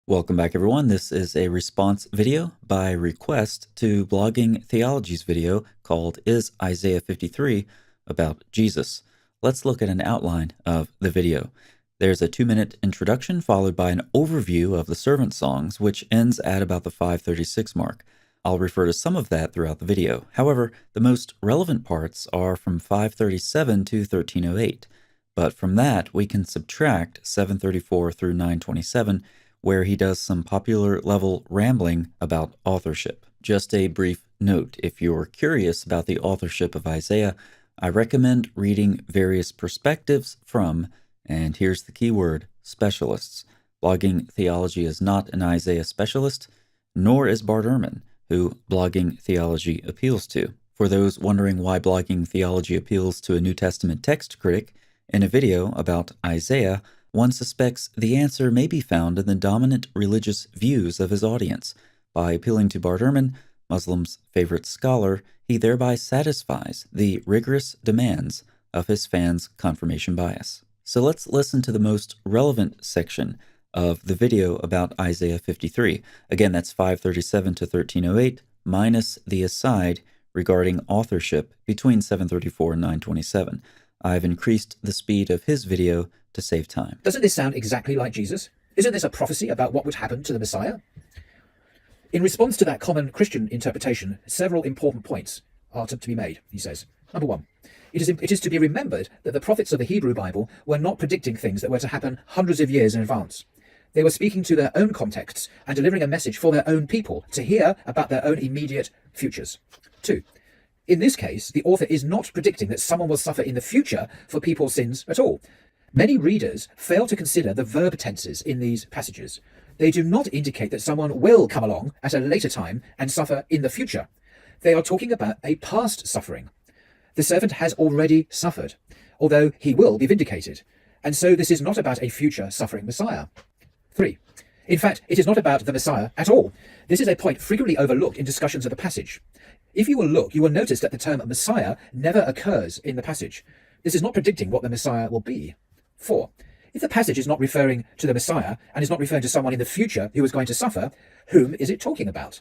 Welcome back, everyone. This is a response video by request to Blogging Theology's video called Is Isaiah 53 About Jesus? Let's look at an outline of the video. There's a 2-minute introduction followed by an overview of the servant songs, which ends at about the 5:36 mark. I'll refer to some of that throughout the video. However, the most relevant parts are from 5:37 to 13:08. But from that, we can subtract 7:34 through 9:27, where he does some popular level rambling about authorship. Just a brief note, if you're curious about the authorship of Isaiah, I recommend reading various perspectives from, and here's the key word, specialists. Blogging Theology is not an Isaiah specialist, nor is Bart Ehrman, who Blogging Theology appeals to. For those wondering why Blogging Theology appeals to a New Testament text critic, in a video about Isaiah, one suspects the answer may be found in the dominant religious views of his audience. By appealing to Bart Ehrman, Muslims' favorite scholar, he thereby satisfies the rigorous demands of his fans' confirmation bias. So let's listen to the most relevant section of the video about Isaiah 53. Again, that's 5:37 to 13:08, minus the aside regarding authorship between 7:34 and 9:27. I've increased the speed of his video to save time. Doesn't this sound exactly like Jesus? Isn't this a prophecy about what would happen to the Messiah? In response to that common Christian interpretation, several important points are to be made, he says. Number one, it is to be remembered that the prophets of the Hebrew Bible were not predicting things that were to happen hundreds of years in advance. They were speaking to their own contexts and delivering a message for their own people to hear about their own immediate futures. Two, in this case, the author is not predicting that someone will suffer in the future for people's sins at all. Many readers fail to consider the verb tenses in these passages. They do not indicate that someone will come along at a later time and suffer in the future. They are talking about a past suffering. The servant has already suffered, although he will be vindicated. And so this is not about a future suffering Messiah. 3. In fact, it is not about the Messiah at all. This is a point frequently overlooked in discussions of the passage. If you will look, you will notice that the term Messiah never occurs in the passage. This is not predicting what the Messiah will be. 4. If the passage is not referring to the Messiah and is not referring to someone in the future who is going to suffer, whom is it talking about?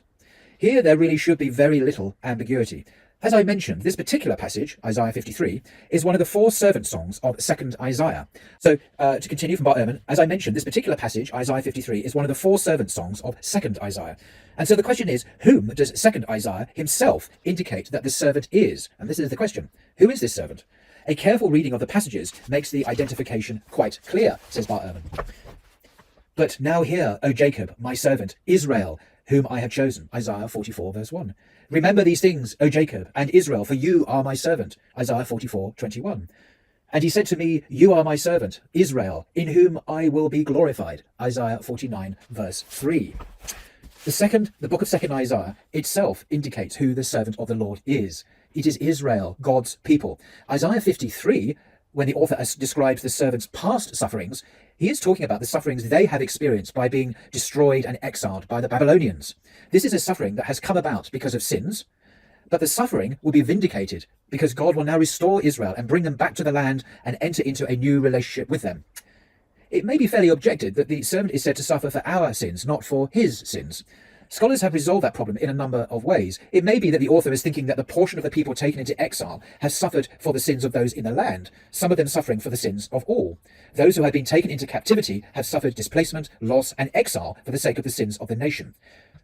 Here there really should be very little ambiguity. As I mentioned, this particular passage, Isaiah 53, is one of the 4 servant songs of 2nd Isaiah. So, to continue from Bart Ehrman, as I mentioned, this particular passage, Isaiah 53, is one of the 4 servant songs of 2nd Isaiah. And so the question is, whom does 2nd Isaiah himself indicate that the servant is? And this is the question. Who is this servant? A careful reading of the passages makes the identification quite clear, says Bart Ehrman. But now hear, O Jacob, my servant, Israel, whom I have chosen, Isaiah 44, verse 1. Remember these things, O Jacob, and Israel, for you are my servant, Isaiah 44, 21. And he said to me, you are my servant, Israel, in whom I will be glorified, Isaiah 49, verse 3. The book of 2nd Isaiah itself indicates who the servant of the Lord is. It is Israel, God's people. Isaiah 53, when the author has described the servant's past sufferings, he is talking about the sufferings they have experienced by being destroyed and exiled by the Babylonians. This is a suffering that has come about because of sins, but the suffering will be vindicated because God will now restore Israel and bring them back to the land and enter into a new relationship with them. It may be fairly objected that the servant is said to suffer for our sins, not for his sins. Scholars have resolved that problem in a number of ways. It may be that the author is thinking that the portion of the people taken into exile has suffered for the sins of those in the land, some of them suffering for the sins of all. Those who had been taken into captivity have suffered displacement, loss, and exile for the sake of the sins of the nation.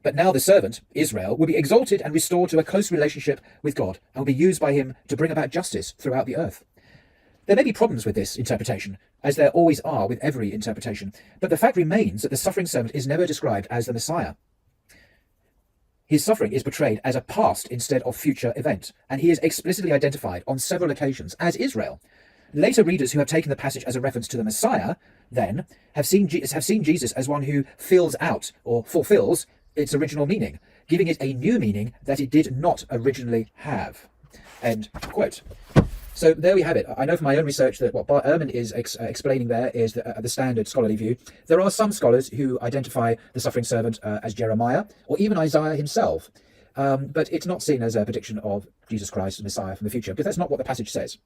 But now the servant, Israel, will be exalted and restored to a close relationship with God and will be used by him to bring about justice throughout the earth. There may be problems with this interpretation, as there always are with every interpretation, but the fact remains that the suffering servant is never described as the Messiah. His suffering is portrayed as a past instead of future event, and he is explicitly identified on several occasions as Israel. Later readers who have taken the passage as a reference to the Messiah, then, have seen Jesus as one who fills out or fulfills its original meaning, giving it a new meaning that it did not originally have. End quote. So there we have it. I know from my own research that what Bart Ehrman is explaining there is the standard scholarly view. There are some scholars who identify the suffering servant as Jeremiah, or even Isaiah himself. But it's not seen as a prediction of Jesus Christ, the Messiah from the future, because that's not what the passage says.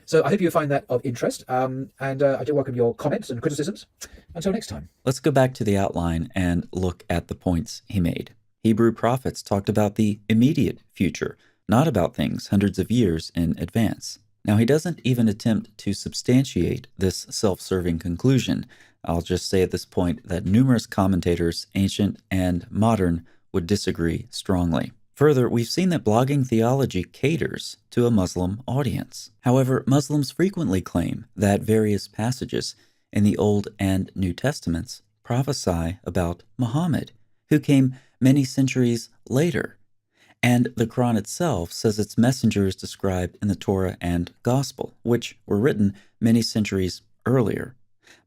So I hope you find that of interest, and I do welcome your comments and criticisms. Until next time. Let's go back to the outline and look at the points he made. Hebrew prophets talked about the immediate future, not about things hundreds of years in advance. Now, he doesn't even attempt to substantiate this self-serving conclusion. I'll just say at this point that numerous commentators, ancient and modern, would disagree strongly. Further, we've seen that blogging theology caters to a Muslim audience. However, Muslims frequently claim that various passages in the Old and New Testaments prophesy about Muhammad, who came many centuries later. And the Quran itself says its messenger is described in the Torah and Gospel, which were written many centuries earlier.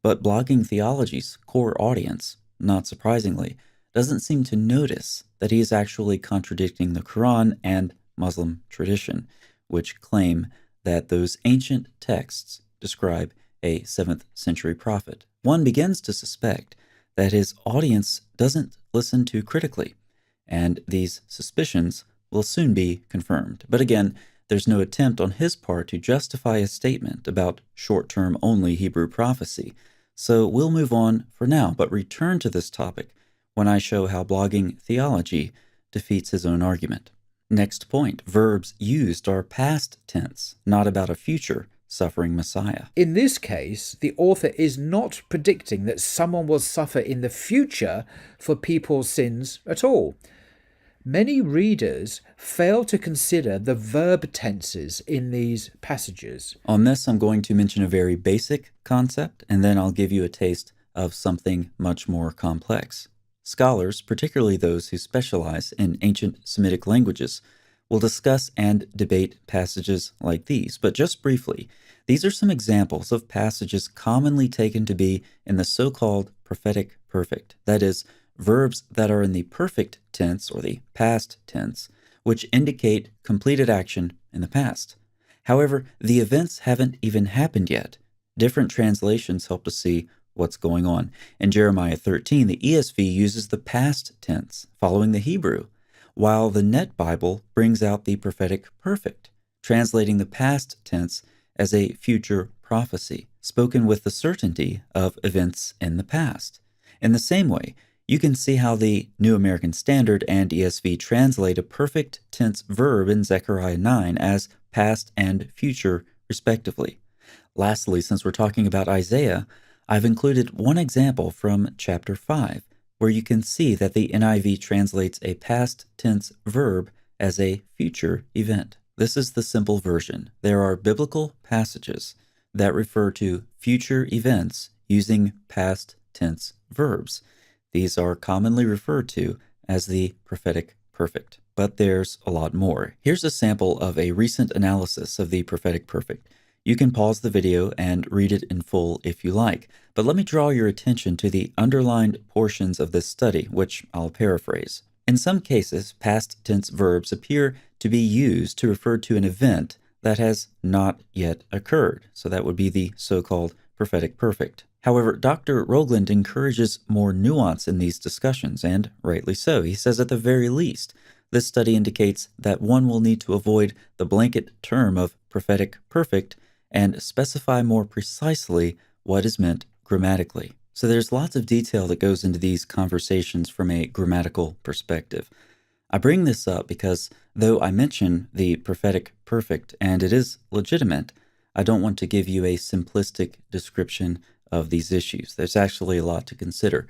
But blogging theology's core audience, not surprisingly, doesn't seem to notice that he is actually contradicting the Quran and Muslim tradition, which claim that those ancient texts describe a 7th century prophet. One begins to suspect that his audience doesn't listen too critically, and these suspicions will soon be confirmed. But again, there's no attempt on his part to justify a statement about short-term only Hebrew prophecy. So we'll move on for now, but return to this topic when I show how blogging theology defeats his own argument. Next point, verbs used are past tense, not about a future suffering Messiah. In this case, the author is not predicting that someone will suffer in the future for people's sins at all. Many readers fail to consider the verb tenses in these passages. On this, I'm going to mention a very basic concept, and then I'll give you a taste of something much more complex. Scholars, particularly those who specialize in ancient Semitic languages, will discuss and debate passages like these. But just briefly, these are some examples of passages commonly taken to be in the so-called prophetic perfect, that is, verbs that are in the perfect tense or the past tense, which indicate completed action in the past. However, the events haven't even happened yet. Different translations help to see what's going on. In Jeremiah 13, the ESV uses the past tense following the Hebrew, while the Net Bible brings out the prophetic perfect, translating the past tense as a future prophecy, spoken with the certainty of events in the past. In the same way, you can see how the New American Standard and ESV translate a perfect tense verb in Zechariah 9 as past and future, respectively. Lastly, since we're talking about Isaiah, I've included one example from chapter 5, where you can see that the NIV translates a past tense verb as a future event. This is the simple version. There are biblical passages that refer to future events using past tense verbs. These are commonly referred to as the prophetic perfect, but there's a lot more. Here's a sample of a recent analysis of the prophetic perfect. You can pause the video and read it in full if you like, but let me draw your attention to the underlined portions of this study, which I'll paraphrase. In some cases, past tense verbs appear to be used to refer to an event that has not yet occurred, so that would be the so-called prophetic perfect. However, Dr. Rogland encourages more nuance in these discussions, and rightly so. He says at the very least, this study indicates that one will need to avoid the blanket term of prophetic perfect and specify more precisely what is meant grammatically. So there's lots of detail that goes into these conversations from a grammatical perspective. I bring this up because though I mention the prophetic perfect, and it is legitimate, I don't want to give you a simplistic description of these issues. There's actually a lot to consider.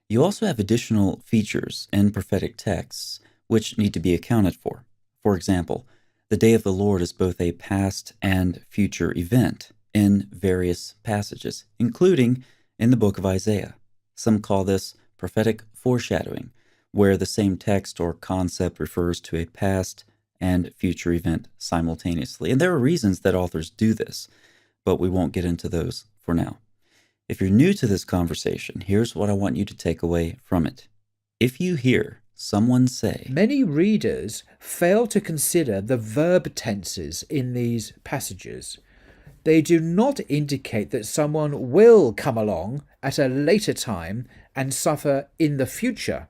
You also have additional features in prophetic texts which need to be accounted for. For example, the day of the Lord is both a past and future event in various passages, including in the book of Isaiah. Some call this prophetic foreshadowing, where the same text or concept refers to a past and future event simultaneously. And there are reasons that authors do this, but we won't get into those for now. If you're new to this conversation, here's what I want you to take away from it. If you hear someone say, many readers fail to consider the verb tenses in these passages. They do not indicate that someone will come along at a later time and suffer in the future.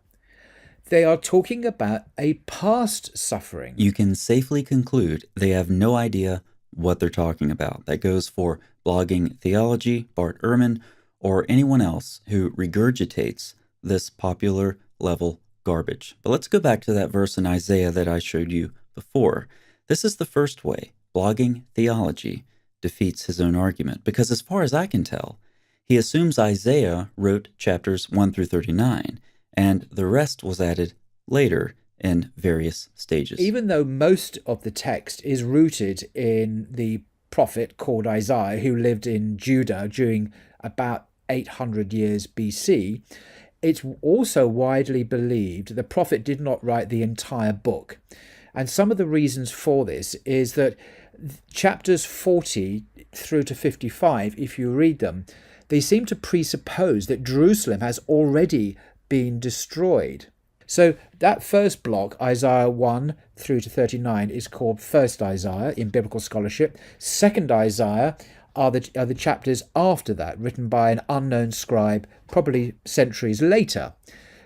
They are talking about a past suffering. You can safely conclude they have no idea what they're talking about. That goes for Blogging Theology, Bart Ehrman, or anyone else who regurgitates this popular level garbage. But let's go back to that verse in Isaiah that I showed you before. This is the first way Blogging Theology defeats his own argument, because as far as I can tell, he assumes Isaiah wrote chapters 1 through 39, and the rest was added later in various stages. Even though most of the text is rooted in the prophet called Isaiah, who lived in Judah during about 800 years BC, it's also widely believed the prophet did not write the entire book. And some of the reasons for this is that chapters 40 through to 55, if you read them, they seem to presuppose that Jerusalem has already been destroyed. So that first block, Isaiah 1 through to 39, is called First Isaiah in biblical scholarship. Second Isaiah are the chapters after that, written by an unknown scribe, probably centuries later,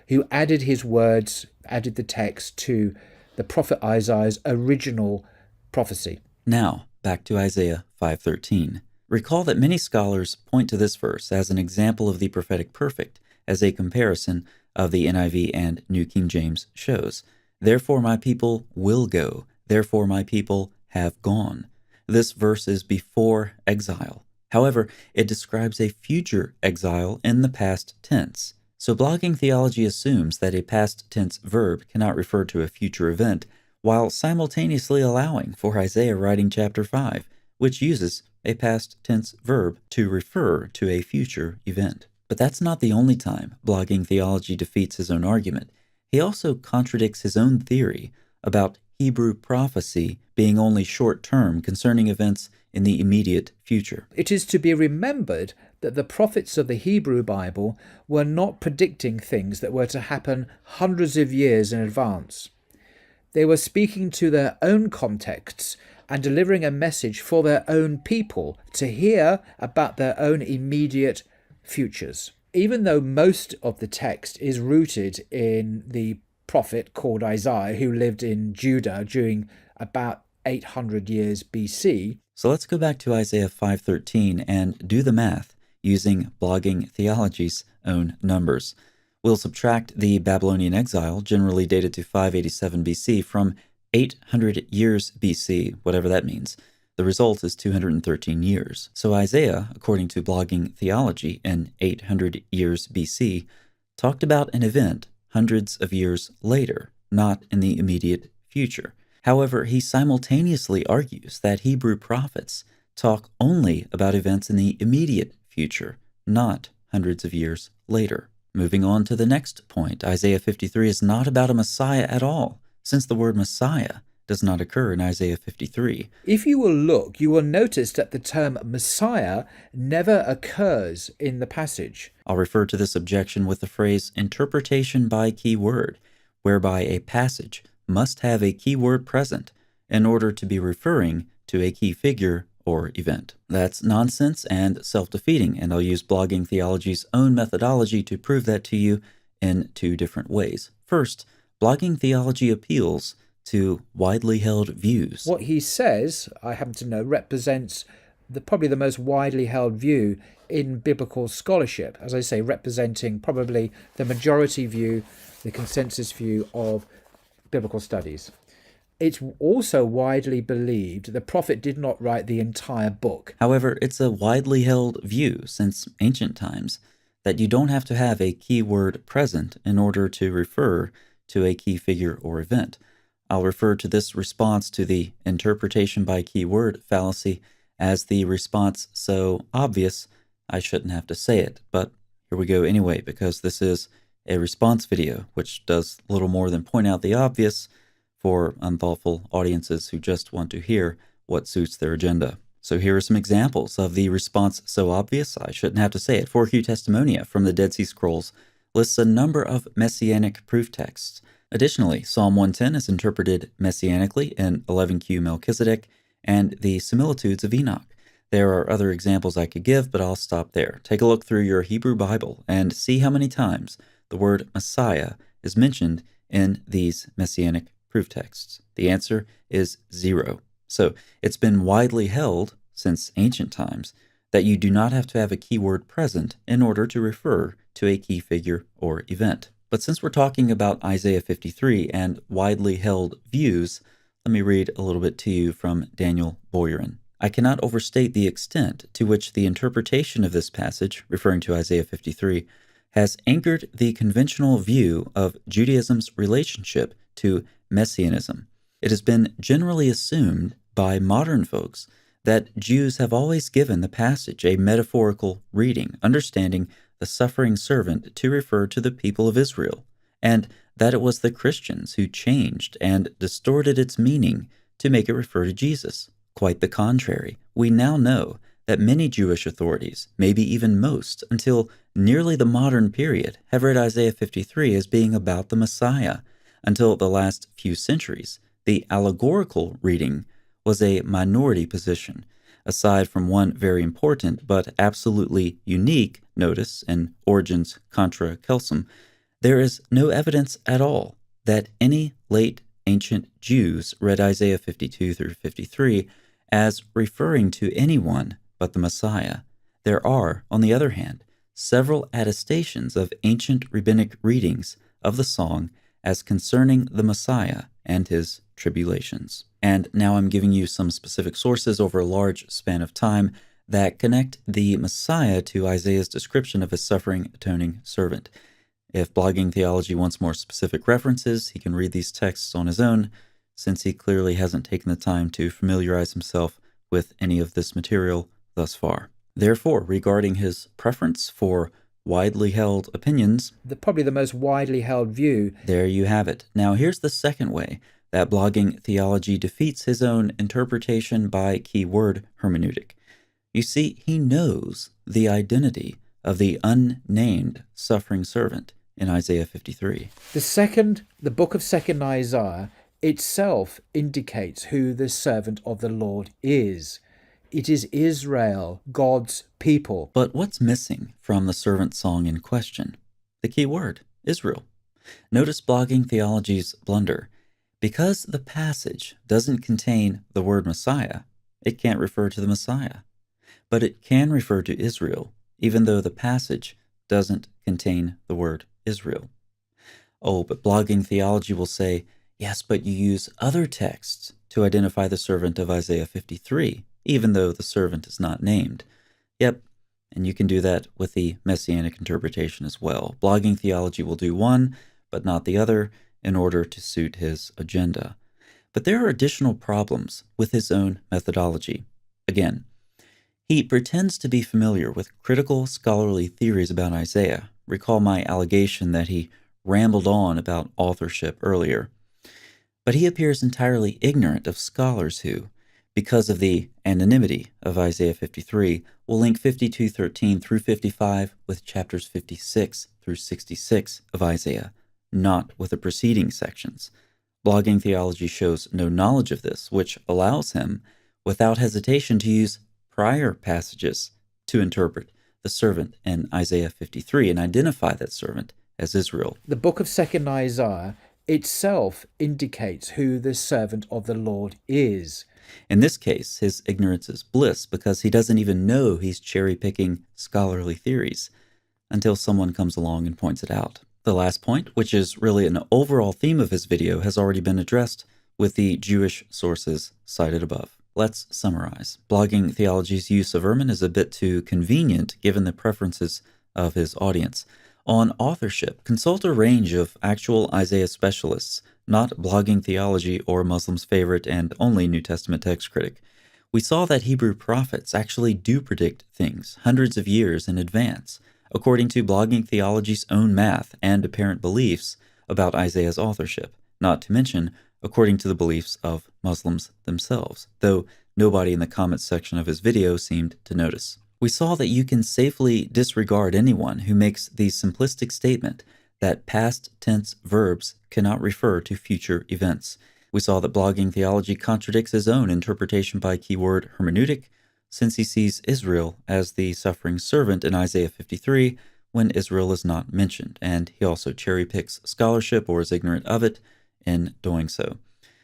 who added his words, added the text to the prophet Isaiah's original prophecy. Now, back to Isaiah 5:13. Recall that many scholars point to this verse as an example of the prophetic perfect, as a comparison of the NIV and New King James shows. Therefore my people will go, therefore my people have gone. This verse is before exile. However, it describes a future exile in the past tense. So blogging theology assumes that a past tense verb cannot refer to a future event, while simultaneously allowing for Isaiah writing chapter 5, which uses a past tense verb to refer to a future event. But that's not the only time blogging theology defeats his own argument. He also contradicts his own theory about Hebrew prophecy being only short-term concerning events in the immediate future. It is to be remembered that the prophets of the Hebrew Bible were not predicting things that were to happen hundreds of years in advance. They were speaking to their own contexts and delivering a message for their own people to hear about their own immediate futures. Even though most of the text is rooted in the prophet called Isaiah, who lived in Judah during about 800 years BC. So let's go back to Isaiah 5:13 and do the math using blogging theology's own numbers. We'll subtract the Babylonian exile, generally dated to 587 BC, from 800 years BC, whatever that means. The result is 213 years. So Isaiah, according to blogging theology in 800 years BC, talked about an event hundreds of years later, not in the immediate future. However, he simultaneously argues that Hebrew prophets talk only about events in the immediate future, not hundreds of years later. Moving on to the next point, Isaiah 53 is not about a Messiah at all, since the word Messiah does not occur in Isaiah 53. If you will look, you will notice that the term Messiah never occurs in the passage. I'll refer to this objection with the phrase interpretation by keyword, whereby a passage must have a keyword present in order to be referring to a key figure or event. That's nonsense and self-defeating, and I'll use blogging theology's own methodology to prove that to you in two different ways. First, blogging theology appeals to widely held views. What he says, I happen to know, represents probably the most widely held view in biblical scholarship, as I say, representing probably the majority view, the consensus view of biblical studies. It's also widely believed the prophet did not write the entire book. However, it's a widely held view since ancient times that you don't have to have a keyword present in order to refer to a key figure or event. I'll refer to this response to the interpretation by keyword fallacy as the response so obvious I shouldn't have to say it. But here we go anyway, because this is a response video, which does little more than point out the obvious for unthoughtful audiences who just want to hear what suits their agenda. So here are some examples of the response so obvious I shouldn't have to say it. 4Q Testimonia from the Dead Sea Scrolls lists a number of messianic proof texts. Additionally, Psalm 110 is interpreted messianically in 11Q Melchizedek and the similitudes of Enoch. There are other examples I could give, but I'll stop there. Take a look through your Hebrew Bible and see how many times the word Messiah is mentioned in these messianic proof texts. The answer is 0. So it's been widely held since ancient times that you do not have to have a keyword present in order to refer to a key figure or event. But since we're talking about Isaiah 53 and widely held views, let me read a little bit to you from Daniel Boyarin. I cannot overstate the extent to which the interpretation of this passage, referring to Isaiah 53, has anchored the conventional view of Judaism's relationship to messianism. It has been generally assumed by modern folks that Jews have always given the passage a metaphorical reading, understanding the suffering servant to refer to the people of Israel, and that it was the Christians who changed and distorted its meaning to make it refer to Jesus. Quite the contrary. We now know that many Jewish authorities, maybe even most, until nearly the modern period, have read Isaiah 53 as being about the Messiah. Until the last few centuries, the allegorical reading was a minority position, aside from one very important but absolutely unique notice in Origen's Contra Celsum. There is no evidence at all that any late ancient Jews read Isaiah 52 through 53 as referring to anyone but the Messiah. There are, on the other hand, several attestations of ancient rabbinic readings of the song as concerning the Messiah and his tribulations. And now I'm giving you some specific sources over a large span of time that connect the Messiah to Isaiah's description of his suffering, atoning servant. If Blogging Theology wants more specific references, he can read these texts on his own, since he clearly hasn't taken the time to familiarize himself with any of this material thus far. Therefore, regarding his preference for widely held opinions, Probably the most widely held view. There you have it. Now here's the second way that Blogging Theology defeats his own interpretation by keyword hermeneutic. You see, he knows the identity of the unnamed suffering servant in Isaiah 53. The book of 2nd Isaiah itself indicates who the servant of the Lord is. It is Israel, God's people. But what's missing from the servant song in question? The key word, Israel. Notice Blogging Theology's blunder. Because the passage doesn't contain the word Messiah, it can't refer to the Messiah. But it can refer to Israel, even though the passage doesn't contain the word Israel. Oh, but Blogging Theology will say, yes, but you use other texts to identify the servant of Isaiah 53, even though the servant is not named. Yep, and you can do that with the Messianic interpretation as well. Blogging Theology will do one, but not the other, in order to suit his agenda. But there are additional problems with his own methodology. Again, he pretends to be familiar with critical scholarly theories about Isaiah. Recall my allegation that he rambled on about authorship earlier. But he appears entirely ignorant of scholars who, because of the anonymity of Isaiah 53, will link 52:13 through 55 with chapters 56 through 66 of Isaiah, not with the preceding sections. Blogging Theology shows no knowledge of this, which allows him, without hesitation, to use prior passages to interpret the servant in Isaiah 53 and identify that servant as Israel. The book of 2nd Isaiah itself indicates who the servant of the Lord is. In this case, his ignorance is bliss because he doesn't even know he's cherry-picking scholarly theories until someone comes along and points it out. The last point, which is really an overall theme of his video, has already been addressed with the Jewish sources cited above. Let's summarize. Blogging Theology's use of Ehrman is a bit too convenient given the preferences of his audience. On authorship, consult a range of actual Isaiah specialists, not Blogging Theology or Muslims' favorite and only New Testament text critic. We saw that Hebrew prophets actually do predict things hundreds of years in advance, according to Blogging Theology's own math and apparent beliefs about Isaiah's authorship, not to mention according to the beliefs of Muslims themselves, though nobody in the comments section of his video seemed to notice. We saw that you can safely disregard anyone who makes the simplistic statement that past tense verbs cannot refer to future events. We saw that Blogging Theology contradicts his own interpretation by keyword hermeneutic, since he sees Israel as the suffering servant in Isaiah 53 when Israel is not mentioned, and he also cherry-picks scholarship or is ignorant of it in doing so.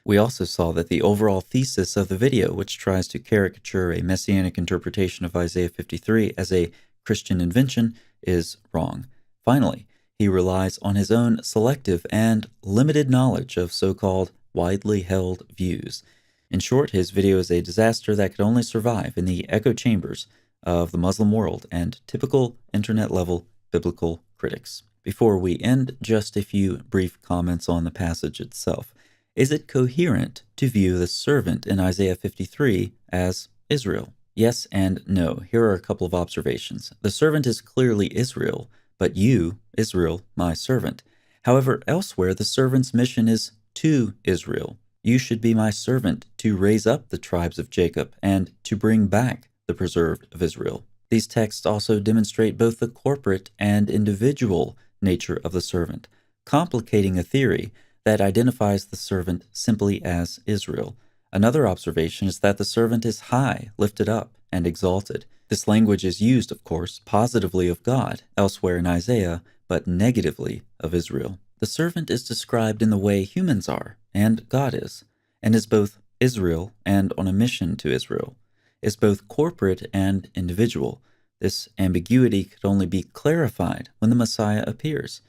We also saw that the overall thesis of the video, which tries to caricature a messianic interpretation of Isaiah 53 as a Christian invention, is wrong. Finally, he relies on his own selective and limited knowledge of so-called widely held views. In short, his video is a disaster that could only survive in the echo chambers of the Muslim world and typical internet-level biblical critics. Before we end, just a few brief comments on the passage itself. Is it coherent to view the servant in Isaiah 53 as Israel? Yes and no. Here are a couple of observations. The servant is clearly Israel, but you, Israel, my servant. However, elsewhere the servant's mission is to Israel. You should be my servant to raise up the tribes of Jacob and to bring back the preserved of Israel. These texts also demonstrate both the corporate and individual nature of the servant, complicating a theory that identifies the servant simply as Israel. Another observation is that the servant is high, lifted up, and exalted. This language is used, of course, positively of God elsewhere in Isaiah, but negatively of Israel. The servant is described in the way humans are, and God is, and is both Israel and on a mission to Israel, is both corporate and individual. This ambiguity could only be clarified when the Messiah appears.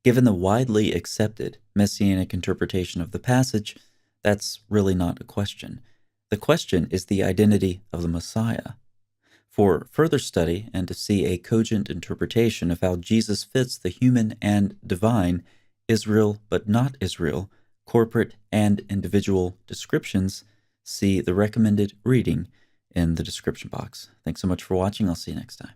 Given the widely accepted messianic interpretation of the passage, that's really not a question. The question is the identity of the Messiah. For further study and to see a cogent interpretation of how Jesus fits the human and divine, Israel but not Israel, corporate and individual descriptions, see the recommended reading in the description box. Thanks so much for watching. I'll see you next time.